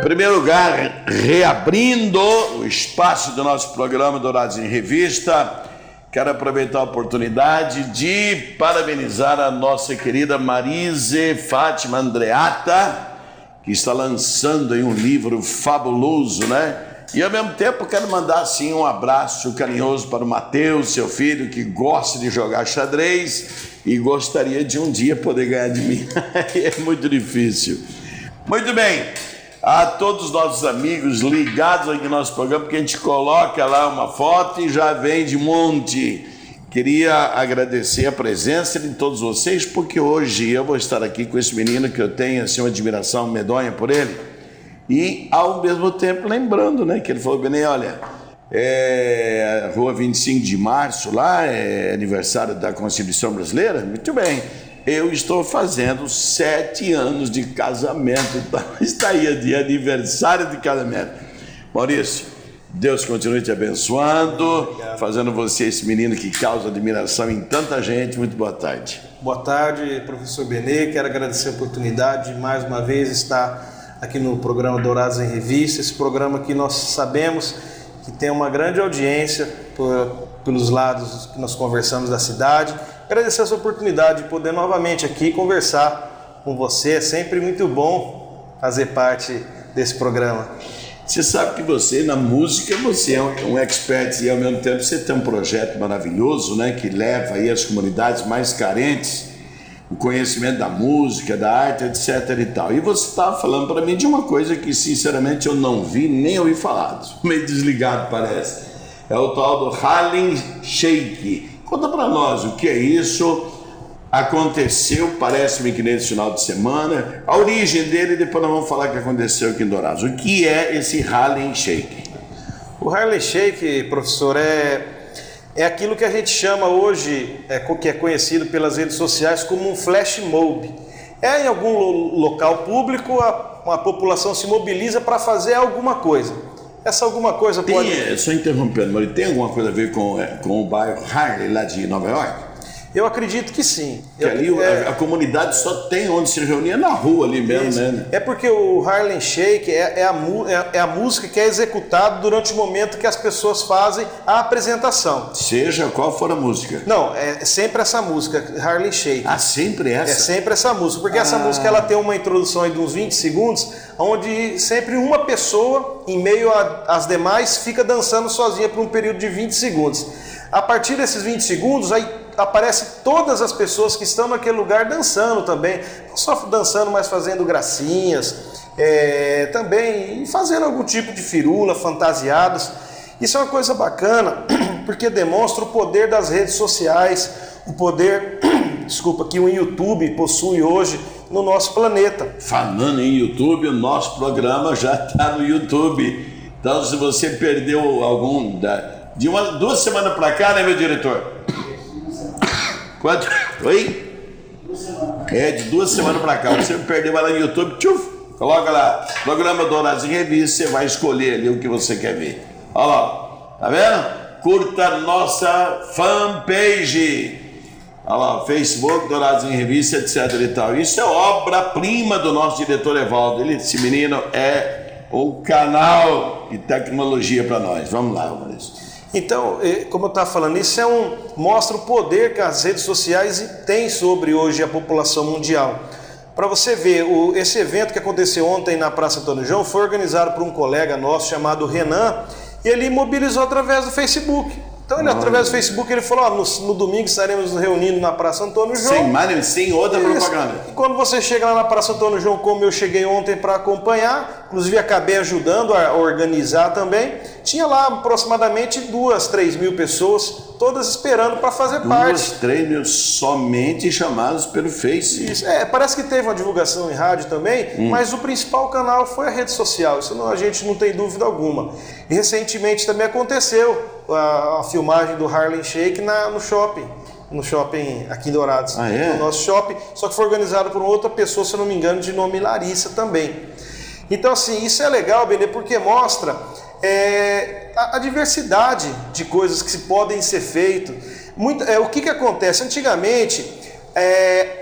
Em primeiro lugar, reabrindo o espaço do nosso programa Dourados em Revista, quero aproveitar a oportunidade de parabenizar a nossa querida Marise Fátima Andreata, que está lançando aí um livro fabuloso, né? E ao mesmo tempo quero mandar assim um abraço carinhoso para o Matheus, seu filho, que gosta de jogar xadrez e gostaria de um dia poder ganhar de mim. É muito difícil. Muito bem. A todos os nossos amigos ligados aqui no nosso programa, porque a gente coloca lá uma foto e já vem de monte. Queria agradecer a presença de todos vocês, porque hoje eu vou estar aqui com esse menino que eu tenho assim, uma admiração medonha por ele. E ao mesmo tempo lembrando, né, que ele falou, Benê, olha, Rua 25 de Março, lá é aniversário da Constituição Brasileira, muito bem. Eu estou fazendo 7 anos de casamento, então está aí de aniversário de casamento. Maurício, Deus continue te abençoando, obrigado, fazendo você esse menino que causa admiração em tanta gente. Muito boa tarde. Boa tarde, professor Benê. Quero agradecer a oportunidade de mais uma vez estar aqui no programa Dourados em Revista, esse programa que nós sabemos que tem uma grande audiência pelos lados que nós conversamos da cidade. Agradecer essa oportunidade de poder novamente aqui conversar com você. É sempre muito bom fazer parte desse programa. Você sabe que você, na música, você é um expert e ao mesmo tempo você tem um projeto maravilhoso, né, que leva aí as comunidades mais carentes o conhecimento da música, da arte, etc e tal. E você estava falando para mim de uma coisa que sinceramente eu não vi nem ouvi falar, meio desligado parece. É o tal do Harlem Shake. Conta para nós o que é isso, aconteceu, parece-me que nesse final de semana, a origem dele, depois nós vamos falar o que aconteceu aqui em Dourados. O que é esse Harlem Shake? O Harlem Shake, professor, é aquilo que a gente chama hoje, que é conhecido pelas redes sociais como um flash mob. Em algum local público, a população se mobiliza para fazer alguma coisa. Essa alguma coisa pode... Só interrompendo, mas tem alguma coisa a ver com o bairro Harlem lá de Nova York? Eu acredito que sim. Que ali a comunidade só tem onde se reunia na rua ali mesmo, isso, né? É porque o Harlem Shake é a música que é executada durante o momento que as pessoas fazem a apresentação. Seja qual for a música. Não, é sempre essa música, Harlem Shake. Ah, sempre essa? É sempre essa música, porque essa música ela tem uma introdução aí de uns 20 segundos, onde sempre uma pessoa, em meio às demais, fica dançando sozinha por um período de 20 segundos. A partir desses 20 segundos, aí aparece todas as pessoas que estão naquele lugar dançando também, não só dançando, mas fazendo gracinhas, também fazendo algum tipo de firula, fantasiados. Isso é uma coisa bacana, porque demonstra o poder das redes sociais, o poder, que o YouTube possui hoje no nosso planeta. Falando em YouTube, o nosso programa já está no YouTube. Então, se você perdeu algum... De 2 semanas para cá, né, meu diretor? Quanto? Oi? 2 semanas. De 2 semanas para cá. Você perdeu, vai lá no YouTube, coloca lá, programa Dourados em Revista, você vai escolher ali o que você quer ver. Olha lá, tá vendo? Curta a nossa fanpage. Olha lá, Facebook, Dourados em Revista, etc e tal. Isso é obra-prima do nosso diretor Evaldo. Esse menino é o canal de tecnologia para nós. Vamos lá, Maurício. Então, como eu estava falando, isso mostra o poder que as redes sociais têm sobre hoje a população mundial. Para você ver, esse evento que aconteceu ontem na Praça Antônio João foi organizado por um colega nosso chamado Renan, e ele mobilizou através do Facebook. Então, através do Facebook, ele falou, no domingo estaremos nos reunindo na Praça Antônio João. Sem outra propaganda. E quando você chega lá na Praça Antônio João, como eu cheguei ontem para acompanhar, inclusive acabei ajudando a organizar também, tinha lá aproximadamente 2-3 mil pessoas, todas esperando para fazer parte. 2-3 mil somente chamados pelo Face. Isso, parece que teve uma divulgação em rádio também, mas o principal canal foi a rede social, isso a gente não tem dúvida alguma. E recentemente também aconteceu a filmagem do Harlem Shake no shopping aqui em Dourados, no nosso shopping, só que foi organizado por outra pessoa, se eu não me engano, de nome Larissa também. Então, assim, isso é legal, Benê, porque mostra a diversidade de coisas que podem ser feitas. O que acontece? Antigamente,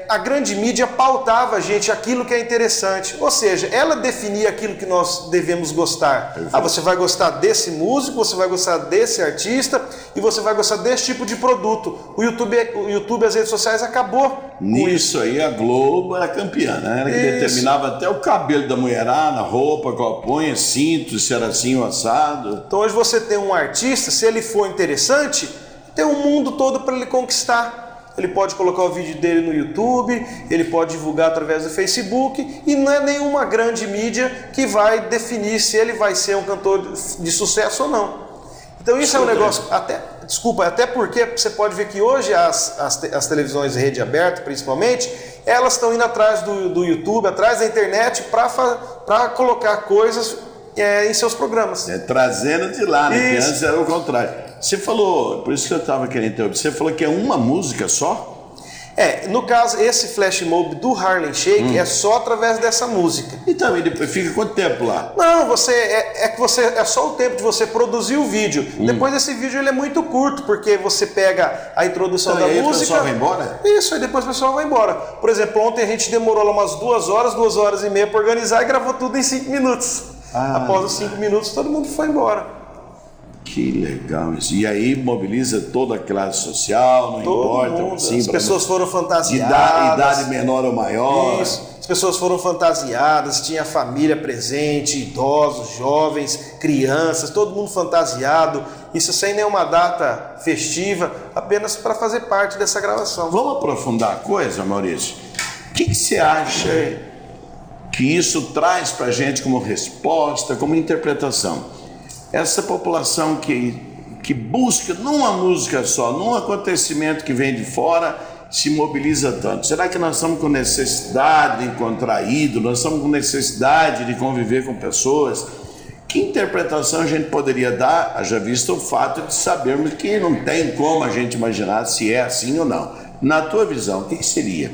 a grande mídia pautava a gente aquilo que é interessante, ou seja, ela definia aquilo que nós devemos gostar. Você vai gostar desse músico, você vai gostar desse artista e você vai gostar desse tipo de produto. O YouTube, as redes sociais acabou com isso aí. A Globo era campeã, né? Ela determinava até o cabelo da mulherada, a roupa, qual punha, cinto, se era assim ou assado. Então hoje você tem um artista, se ele for interessante, tem um mundo todo para ele conquistar. Ele pode colocar o vídeo dele no YouTube, ele pode divulgar através do Facebook, e não é nenhuma grande mídia que vai definir se ele vai ser um cantor de sucesso ou não. Então isso é um negócio, até porque você pode ver que hoje as televisões de rede aberta, principalmente, elas estão indo atrás do YouTube, atrás da internet, para colocar coisas em seus programas. Trazendo de lá, né? Que antes era o contrário. Você falou, por isso que eu estava querendo interromper, você falou que é uma música só? No caso, esse flash mob do Harlem Shake é só através dessa música. E também depois fica quanto tempo lá? Não, é só o tempo de você produzir o vídeo. Depois esse vídeo ele é muito curto, porque você pega a introdução da música. O pessoal vai embora? Isso, aí depois o pessoal vai embora. Por exemplo, ontem a gente demorou lá umas 2 horas e meia para organizar e gravou tudo em 5 minutos. Após os 5 minutos, todo mundo foi embora. Que legal isso. E aí mobiliza toda a classe social, não importa. Assim, as pessoas foram fantasiadas. Idade menor ou maior. Isso. As pessoas foram fantasiadas, tinha a família presente, idosos, jovens, crianças, todo mundo fantasiado. Isso sem nenhuma data festiva, apenas para fazer parte dessa gravação. Vamos aprofundar a coisa, Maurício? O que você acha que isso traz para a gente como resposta, como interpretação? Essa população que busca numa música só, num acontecimento que vem de fora, se mobiliza tanto. Será que nós estamos com necessidade de encontrar ídolos? Nós estamos com necessidade de conviver com pessoas? Que interpretação a gente poderia dar, haja visto o fato de sabermos que não tem como a gente imaginar se é assim ou não? Na tua visão, o que seria?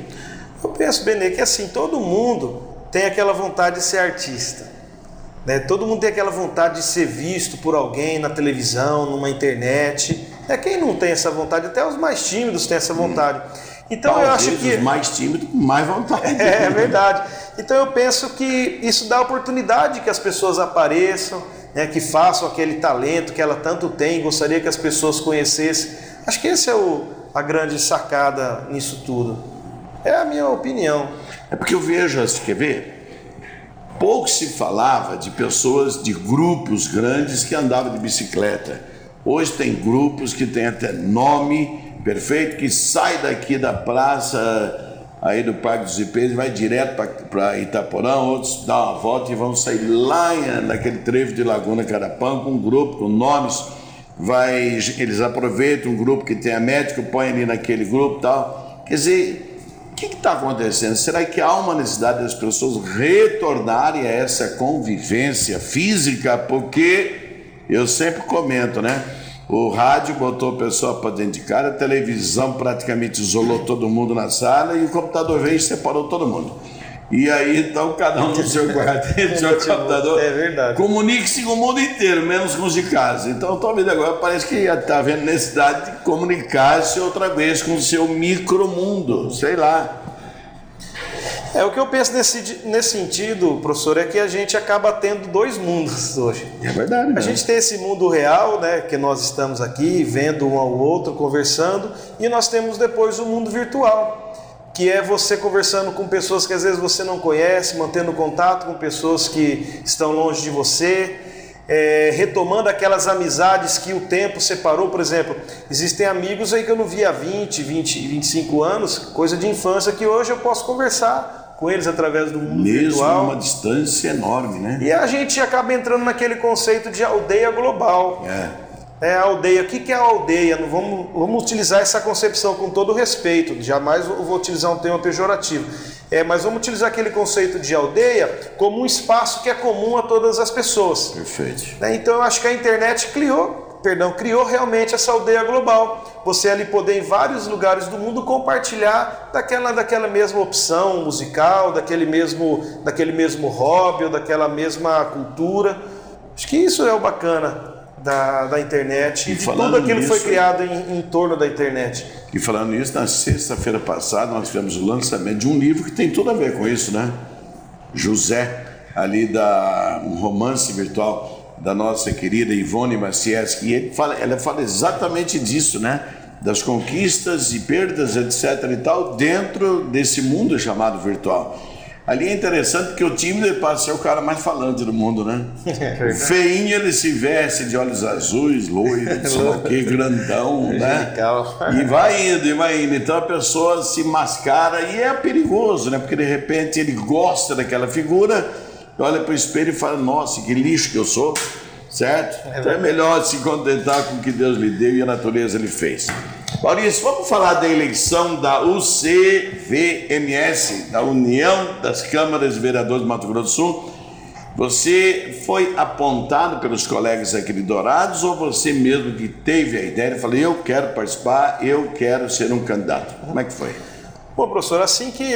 Eu penso, Benê, que assim, todo mundo tem aquela vontade de ser artista. Todo mundo tem aquela vontade de ser visto por alguém na televisão, numa internet. Quem não tem essa vontade? Até os mais tímidos têm essa vontade. Então eu acho que os mais tímidos com mais vontade. É verdade. Então eu penso que isso dá oportunidade que as pessoas apareçam, que façam aquele talento que ela tanto tem, gostaria que as pessoas conhecessem. Acho que essa é a grande sacada nisso tudo. É a minha opinião. É porque eu vejo, quer ver? Pouco se falava de pessoas, de grupos grandes que andavam de bicicleta. Hoje tem grupos que têm até nome perfeito, que sai daqui da praça, aí do Parque dos Ipês, e vai direto para Itaporã, outros dão uma volta e vão sair lá naquele trevo de Laguna Carapã com um grupo, com nomes. Eles aproveitam um grupo que tem a médica, põem ali naquele grupo e tal. Quer dizer, o que está acontecendo? Será que há uma necessidade das pessoas retornarem a essa convivência física? Porque eu sempre comento, né? O rádio botou o pessoal para dentro de casa, a televisão praticamente isolou todo mundo na sala e o computador veio e separou todo mundo. E aí, então, cada um no seu quarto, no seu computador. É verdade. Comunique-se com o mundo inteiro, menos com os de casa. Então, tua vida agora parece que está havendo necessidade de comunicar-se outra vez com o seu micromundo, sei lá. O que eu penso nesse sentido, professor, é que a gente acaba tendo 2 mundos hoje. É verdade. A gente tem esse mundo real, que nós estamos aqui vendo um ao outro, conversando, e nós temos depois o mundo virtual, que é você conversando com pessoas que às vezes você não conhece, mantendo contato com pessoas que estão longe de você, retomando aquelas amizades que o tempo separou. Por exemplo, existem amigos aí que eu não vi há 25 anos, coisa de infância, que hoje eu posso conversar com eles através do mundo virtual. Mesmo uma distância enorme, né? E a gente acaba entrando naquele conceito de aldeia global. A aldeia, o que é a aldeia? Vamos utilizar essa concepção com todo respeito, jamais vou utilizar um termo pejorativo, mas vamos utilizar aquele conceito de aldeia como um espaço que é comum a todas as pessoas. Perfeito. Então eu acho que a internet criou realmente essa aldeia global. Você ali poder em vários lugares do mundo compartilhar daquela mesma opção musical, daquele mesmo hobby, ou daquela mesma cultura. Acho que isso é o bacana da internet e de tudo aquilo que nisso, foi criado em torno da internet. E falando nisso, na sexta-feira passada nós tivemos o lançamento de um livro que tem tudo a ver com isso, né? José, ali um romance virtual da nossa querida Ivone Macieski, e ela fala exatamente disso, né? Das conquistas e perdas, etc. e tal, dentro desse mundo chamado virtual. Ali é interessante porque o tímido passa a ser o cara mais falante do mundo, né? O feinho, ele se veste de olhos azuis, loiro, não sei o que, grandão, né? E vai indo, e vai indo. Então a pessoa se mascara e é perigoso, né? Porque de repente ele gosta daquela figura, olha para o espelho e fala, nossa, que lixo que eu sou, certo? Então é melhor se contentar com o que Deus lhe deu e a natureza lhe fez. Maurício, vamos falar da eleição da UCVMS, da União das Câmaras de Vereadores do Mato Grosso do Sul. Você foi apontado pelos colegas aqui de Dourados ou você mesmo que teve a ideia e falou, eu quero participar, eu quero ser um candidato? Como é que foi? Bom, professor, assim que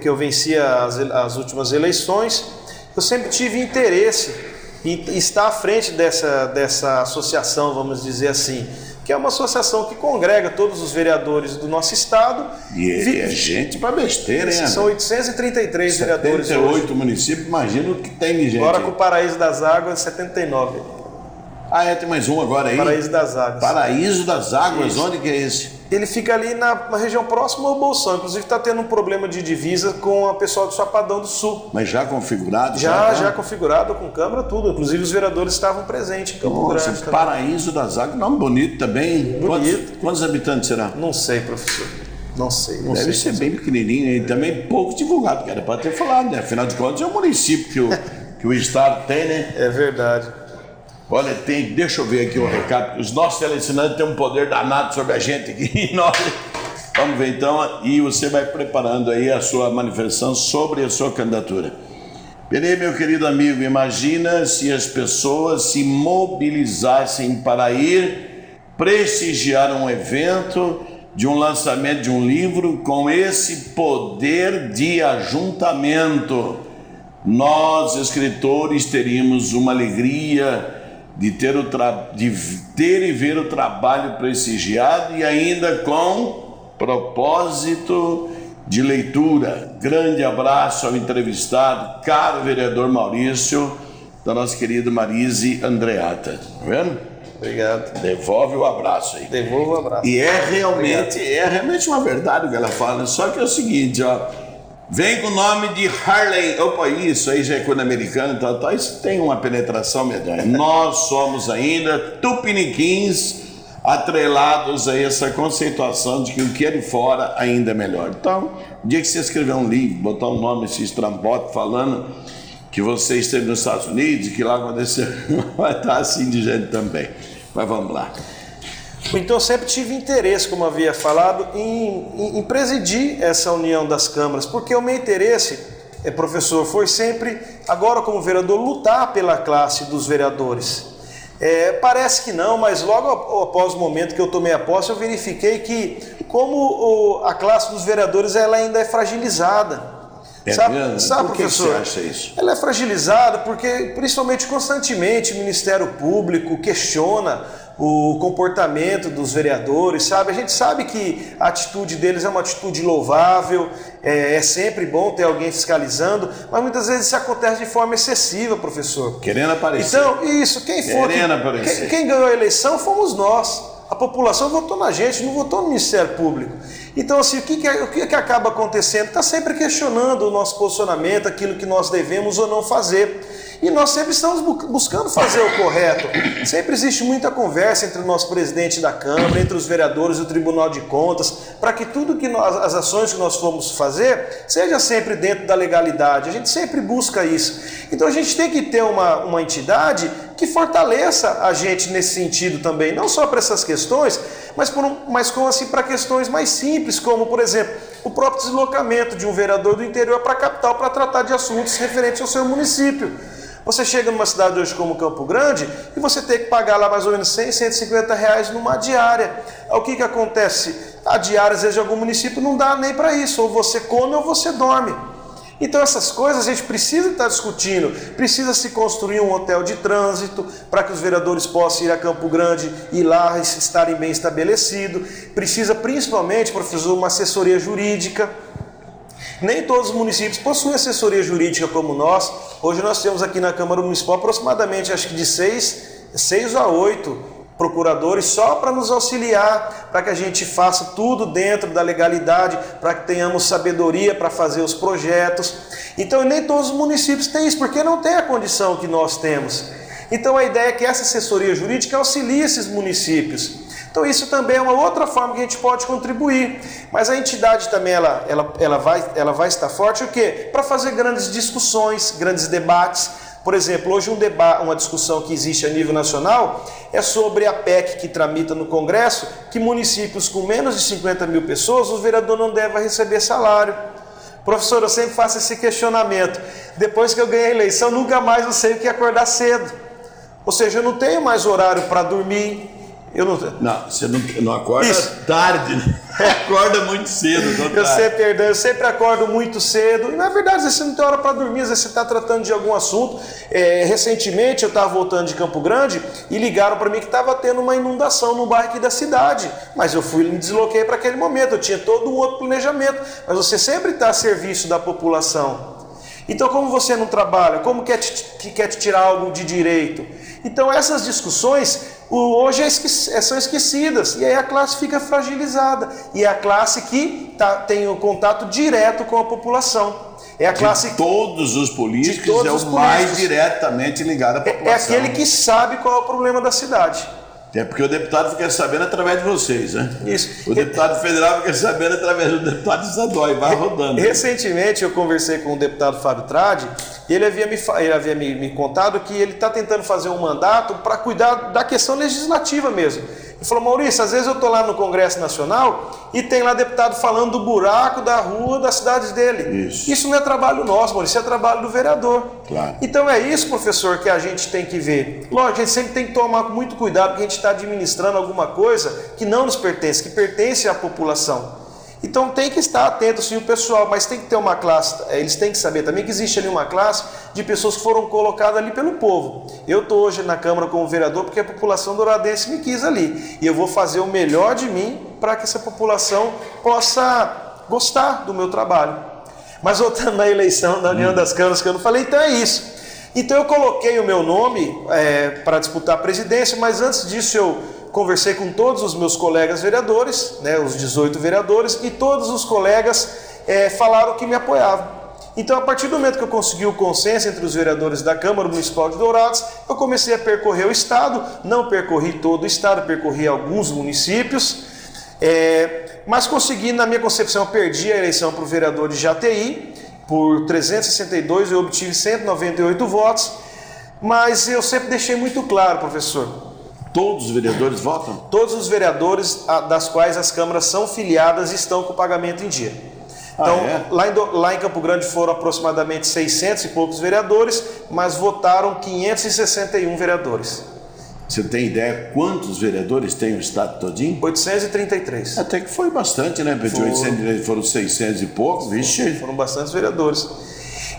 eu venci as últimas eleições, eu sempre tive interesse em estar à frente dessa associação, vamos dizer assim, que é uma associação que congrega todos os vereadores do nosso estado. E é gente para besteira, hein? São 833 vereadores hoje. 78 municípios, imagina o que tem de gente. Agora com o Paraíso das Águas, 79. Ah, tem mais um agora aí? Paraíso das Águas. Paraíso das Águas, Isso. Onde que é esse? Ele fica ali na região próxima ao Bolsão. Inclusive está tendo um problema de divisa com o pessoal do Chapadão do Sul. Mas já configurado? Já configurado, com câmara, tudo. Inclusive os vereadores estavam presentes em Campo Grande. Paraíso das Águas, nome bonito também. Bonito. Quantos habitantes será? Não sei, professor. Não sei. Deve ser bem pequenininho e também pouco divulgado, que era para ter falado, né? Afinal de contas é um município que o Estado tem, né? É verdade. Olha, deixa eu ver aqui o recado, os nossos teleassinantes têm um poder danado sobre a gente aqui. Vamos ver então, e você vai preparando aí a sua manifestação sobre a sua candidatura. Bem, meu querido amigo, imagina se as pessoas se mobilizassem para ir prestigiar um evento de um lançamento de um livro com esse poder de ajuntamento. Nós, escritores, teríamos uma alegria de ter e ver o trabalho prestigiado e ainda com propósito de leitura. Grande abraço ao entrevistado, caro vereador Maurício, da nossa querida Marise Andreata. Tá vendo? Obrigado. Devolve o abraço aí. Devolvo o abraço. E é realmente uma verdade o que ela fala, só que é o seguinte, ó. Vem com o nome de Harley. Opa, isso aí já é coisa americana, tal, isso tem uma penetração medonha. Nós somos ainda tupiniquins atrelados a essa conceituação de que o que é de fora ainda é melhor. Então, o dia que você escrever um livro, botar um nome, esse estrambote, falando que você esteve nos Estados Unidos e que lá aconteceu, vai estar assim de gente também. Mas vamos lá. Então eu sempre tive interesse, como havia falado, em presidir essa união das câmaras, porque o meu interesse, professor, foi sempre, agora como vereador, lutar pela classe dos vereadores. Parece que não, mas logo após o momento que eu tomei a posse, eu verifiquei que como a classe dos vereadores ela ainda é fragilizada. Sabe, por que professor? Você acha isso? Ela é fragilizada porque, principalmente constantemente, o Ministério Público questiona o comportamento dos vereadores, sabe? A gente sabe que a atitude deles é uma atitude louvável, é sempre bom ter alguém fiscalizando, mas muitas vezes isso acontece de forma excessiva, professor. Querendo aparecer. Então, isso, quem ganhou a eleição fomos nós. A população votou na gente, não votou no Ministério Público. Então, assim, o que acaba acontecendo? Está sempre questionando o nosso posicionamento, aquilo que nós devemos ou não fazer. E nós sempre estamos buscando fazer o correto. Sempre existe muita conversa entre o nosso presidente da Câmara, entre os vereadores e o Tribunal de Contas, para que tudo que as ações que nós formos fazer, seja sempre dentro da legalidade. A gente sempre busca isso. Então a gente tem que ter uma entidade que fortaleça a gente nesse sentido também, não só para essas questões, mas como assim para questões mais simples, como, por exemplo, o próprio deslocamento de um vereador do interior para a capital para tratar de assuntos referentes ao seu município. Você chega numa cidade hoje como Campo Grande e você tem que pagar lá mais ou menos 100, 150 reais numa diária. O que acontece? A diária, às vezes, de algum município não dá nem para isso. Ou você come ou você dorme. Então essas coisas a gente precisa estar discutindo, precisa se construir um hotel de trânsito para que os vereadores possam ir a Campo Grande e lá estarem bem estabelecidos, precisa principalmente, professor, uma assessoria jurídica. Nem todos os municípios possuem assessoria jurídica como nós. Hoje nós temos aqui na Câmara Municipal aproximadamente, acho que de 6 a 8 procuradores só para nos auxiliar, para que a gente faça tudo dentro da legalidade, para que tenhamos sabedoria para fazer os projetos. Então nem todos os municípios têm isso, porque não tem a condição que nós temos. Então a ideia é que essa assessoria jurídica auxilie esses municípios. Então isso também é uma outra forma que a gente pode contribuir. Mas a entidade também ela vai estar forte o quê? Para fazer grandes discussões, grandes debates. Por exemplo, hoje uma discussão que existe a nível nacional é sobre a PEC que tramita no Congresso, que municípios com menos de 50 mil pessoas, o vereador não deve receber salário. Professor, eu sempre faço esse questionamento. Depois que eu ganhei a eleição, nunca mais eu sei o que é acordar cedo. Ou seja, eu não tenho mais horário para dormir. Não, você não acorda tarde, né? Acorda muito cedo. Eu sempre acordo muito cedo. E na verdade, às vezes você não tem hora para dormir, às vezes você está tratando de algum assunto. Recentemente eu estava voltando de Campo Grande e ligaram para mim que estava tendo uma inundação no bairro aqui da cidade. Mas eu me desloquei para aquele momento, eu tinha todo um outro planejamento. Mas você sempre está a serviço da população. Então, como você não trabalha, como quer te tirar algo de direito? Então, essas discussões hoje são esquecidas, e aí a classe fica fragilizada. E é a classe que tem o contato direto com a população. É a classe de todos os políticos, mais diretamente ligado à população. É aquele que sabe qual é o problema da cidade. É porque o deputado fica sabendo através de vocês, né? Isso. O deputado federal fica sabendo através do deputado estadual e vai rodando. Recentemente eu conversei com o deputado Fábio Tradi e ele havia me contado que ele está tentando fazer um mandato para cuidar da questão legislativa mesmo. Ele falou: Maurício, às vezes eu estou lá no Congresso Nacional e tem lá deputado falando do buraco da rua da cidade dele. Isso não é trabalho nosso, Maurício, isso é trabalho do vereador. Claro. Então é isso, professor, que a gente tem que ver. Lógico, a gente sempre tem que tomar muito cuidado, porque a gente está administrando alguma coisa que não nos pertence, que pertence à população. Então tem que estar atento sim o pessoal, mas tem que ter uma classe, eles têm que saber também que existe ali uma classe de pessoas que foram colocadas ali pelo povo. Eu estou hoje na Câmara como vereador porque a população douradense me quis ali. E eu vou fazer o melhor de mim para que essa população possa gostar do meu trabalho. Mas voltando na eleição da União das Câmaras que eu não falei, então é isso. Então eu coloquei o meu nome para disputar a presidência, mas antes disso eu conversei com todos os meus colegas vereadores, né, os 18 vereadores, e todos os colegas falaram que me apoiavam. Então, a partir do momento que eu consegui o consenso entre os vereadores da Câmara Municipal de Dourados, eu comecei a percorrer o Estado, não percorri todo o Estado, percorri alguns municípios, mas consegui, na minha concepção, eu perdi a eleição para o vereador de Jataí, por 362 eu obtive 198 votos, mas eu sempre deixei muito claro, professor. Todos os vereadores votam? Todos os vereadores das quais as câmaras são filiadas estão com o pagamento em dia. Então, lá em Campo Grande foram aproximadamente 600 e poucos vereadores, mas votaram 561 vereadores. Você tem ideia quantos vereadores tem o estado todinho? 833. Até que foi bastante, né? De 800 foram 600 e poucos, vixe. Foram bastantes vereadores.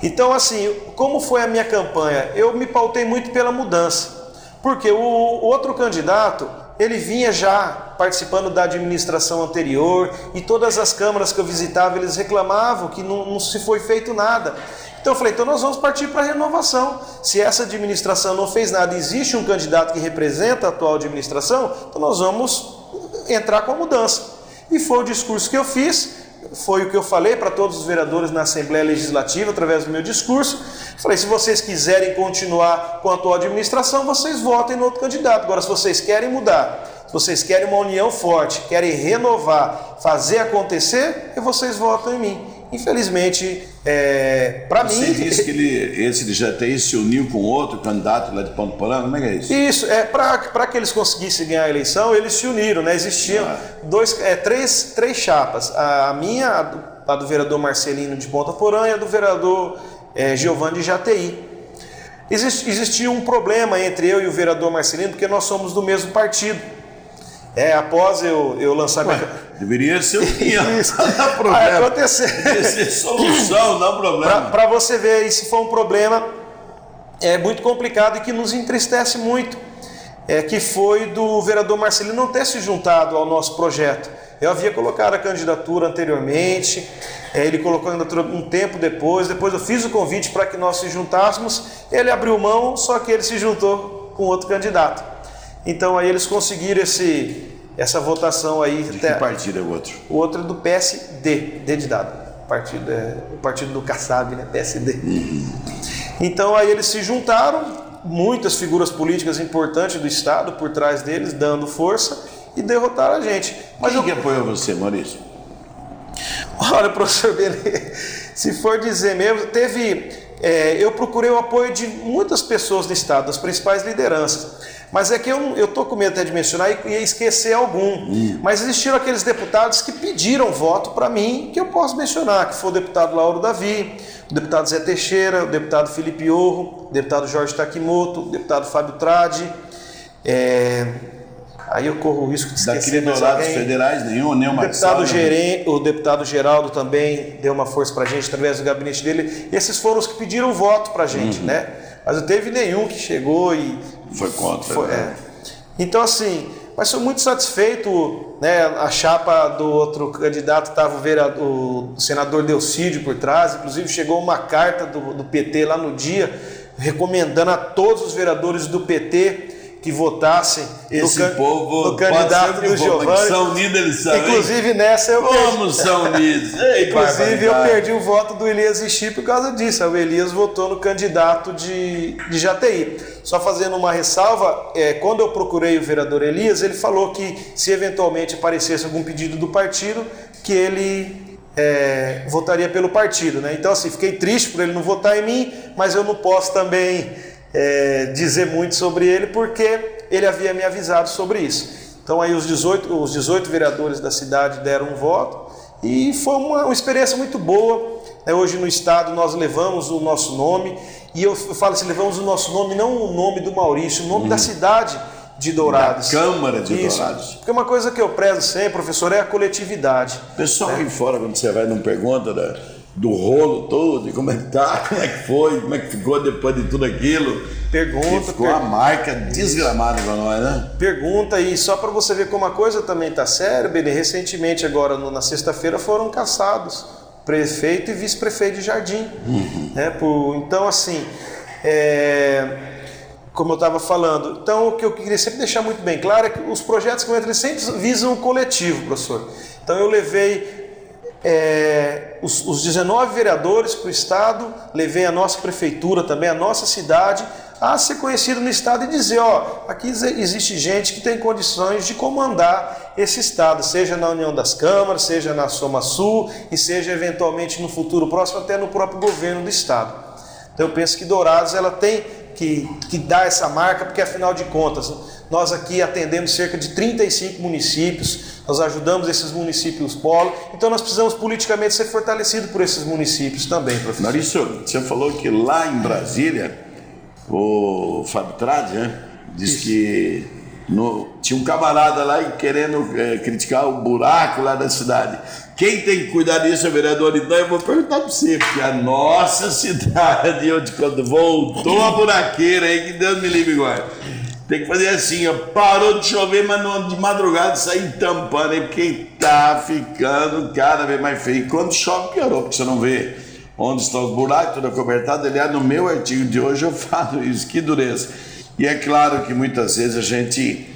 Então, assim, como foi a minha campanha? Eu me pautei muito pela mudança. Porque o outro candidato, ele vinha já participando da administração anterior e todas as câmaras que eu visitava, eles reclamavam que não se foi feito nada. Então eu falei, então nós vamos partir para a renovação. Se essa administração não fez nada, existe um candidato que representa a atual administração, então nós vamos entrar com a mudança. E foi o discurso que eu fiz. Foi o que eu falei para todos os vereadores na Assembleia Legislativa, através do meu discurso. Falei, se vocês quiserem continuar com a atual administração, vocês votem no outro candidato. Agora, se vocês querem mudar, se vocês querem uma união forte, querem renovar, fazer acontecer, vocês votam em mim. Infelizmente, para mim... Você disse que esse de Jataí se uniu com outro candidato lá de Ponto Porã? Como é que é isso? Isso, para que eles conseguissem ganhar a eleição, eles se uniram, né? Existiam três chapas. A minha, a do vereador Marcelino de Ponta Porã e a do vereador Giovanni de Jataí. Existia um problema entre eu e o vereador Marcelino, porque nós somos do mesmo partido. Após eu lançar minha... Deveria ser o que Isso. não dá problema. Vai acontecer. Deveria ser solução, não problema. Para você ver, isso foi um problema muito complicado e que nos entristece muito, que foi do vereador Marcelino não ter se juntado ao nosso projeto. Eu havia colocado a candidatura anteriormente, ele colocou a candidatura um tempo depois eu fiz o convite para que nós se juntássemos, ele abriu mão, só que ele se juntou com outro candidato. Então aí eles conseguiram essa votação aí. De que partido é o outro? O outro é do PSD, D de dado. O partido do Kassab, né? PSD. Então aí eles se juntaram, muitas figuras políticas importantes do Estado por trás deles, dando força e derrotaram a gente. Mas quem que apoiou você, Maurício? Olha, professor Benê, se for dizer mesmo, eu procurei o apoio de muitas pessoas do Estado, das principais lideranças. Mas é que eu estou com medo até de mencionar e ia esquecer algum. Mas existiram aqueles deputados que pediram voto para mim, que eu posso mencionar, que foi o deputado Lauro Davi, o deputado Zé Teixeira, o deputado Felipe Orro, o deputado Jorge Takimoto, o deputado Fábio Tradi. Aí eu corro o risco de esquecer. Daqui Dourados Federais, nem o Marcelo. O deputado Geraldo também deu uma força para a gente através do gabinete dele. E esses foram os que pediram voto para a gente, né? Mas não teve nenhum que chegou e... Foi contra. Então, assim, mas sou muito satisfeito, né? A chapa do outro candidato estava o senador Delcídio por trás, inclusive chegou uma carta do PT lá no dia, recomendando a todos os vereadores do PT que votassem no candidato do Giovanni. São unidos, eles sabem. Inclusive nessa eu perdi. São unidos. Inclusive eu perdi o voto do Elias Ixi por causa disso. O Elias votou no candidato de Jataí. Só fazendo uma ressalva, quando eu procurei o vereador Elias, ele falou que se eventualmente aparecesse algum pedido do partido, que ele votaria pelo partido, né? Então assim, fiquei triste por ele não votar em mim, mas eu não posso também dizer muito sobre ele, porque ele havia me avisado sobre isso. Então aí os 18 vereadores da cidade deram um voto e foi uma experiência muito boa. Hoje no estado nós levamos o nosso nome, e eu falo assim, levamos o nosso nome, não o nome do Maurício, o nome da cidade de Dourados. Da Câmara de Dourados. Porque uma coisa que eu prezo sempre, professor, é a coletividade. O pessoal aqui fora, quando você vai, não pergunta do rolo todo, de como é que tá, como é que foi, como é que ficou depois de tudo aquilo. Ficou a marca desgramada para nós, né? Pergunta, e só para você ver como a coisa também tá séria, Benê, recentemente agora na sexta-feira foram cassados prefeito e vice-prefeito de Jardim. Então assim, como eu estava falando, então o que eu queria sempre deixar muito bem claro é que os projetos que eu entrei sempre visam o coletivo, professor. Então eu levei os 19 vereadores para o estado, levei a nossa prefeitura também, a nossa cidade, a ser conhecido no estado e dizer, aqui existe gente que tem condições de comandar esse estado, seja na União das Câmaras, seja na Soma Sul e seja eventualmente no futuro próximo até no próprio governo do estado. Então eu penso que Dourados ela tem que dar essa marca, porque afinal de contas nós aqui atendemos cerca de 35 municípios, nós ajudamos esses municípios polo, então nós precisamos politicamente ser fortalecidos por esses municípios também, professor. Maurício, você falou que lá em Brasília, o Fábio Tradi, né, disse que tinha um camarada lá querendo criticar o buraco lá da cidade. Quem tem que cuidar disso é o vereador, então eu vou perguntar para você, porque a nossa cidade, quando voltou a buraqueira aí, que Deus me livre agora. Tem que fazer assim, parou de chover, mas não de madrugada sair tampando aí, porque tá ficando cada vez mais feio. E quando chove, piorou, porque você não vê onde estão os buracos, tudo acobertado. Aliás, no meu artigo de hoje eu falo isso, que dureza. E é claro que muitas vezes a gente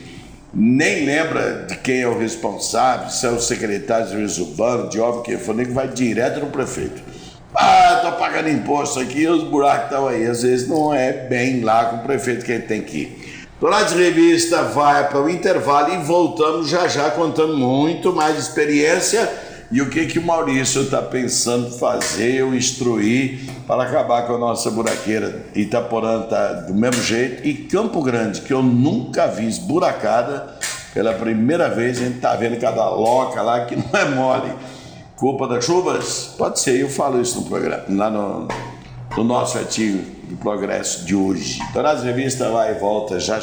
nem lembra de quem é o responsável, se é o secretário de serviço urbano, de obra, que for, nem que vai direto no prefeito. Tô pagando imposto aqui, os buracos estão aí. Às vezes não é bem lá com o prefeito que ele tem que ir. Dourados Revista vai para o intervalo e voltamos já contando muito mais experiência e o que o Maurício está pensando fazer ou instruir para acabar com a nossa buraqueira. Itaporã está do mesmo jeito, e Campo Grande, que eu nunca vi esburacada, pela primeira vez a gente está vendo cada loca lá que não é mole. Culpa das chuvas? Pode ser, eu falo isso no programa, lá no nosso artigo do Progresso de hoje. Dourados Revista vai e volta já.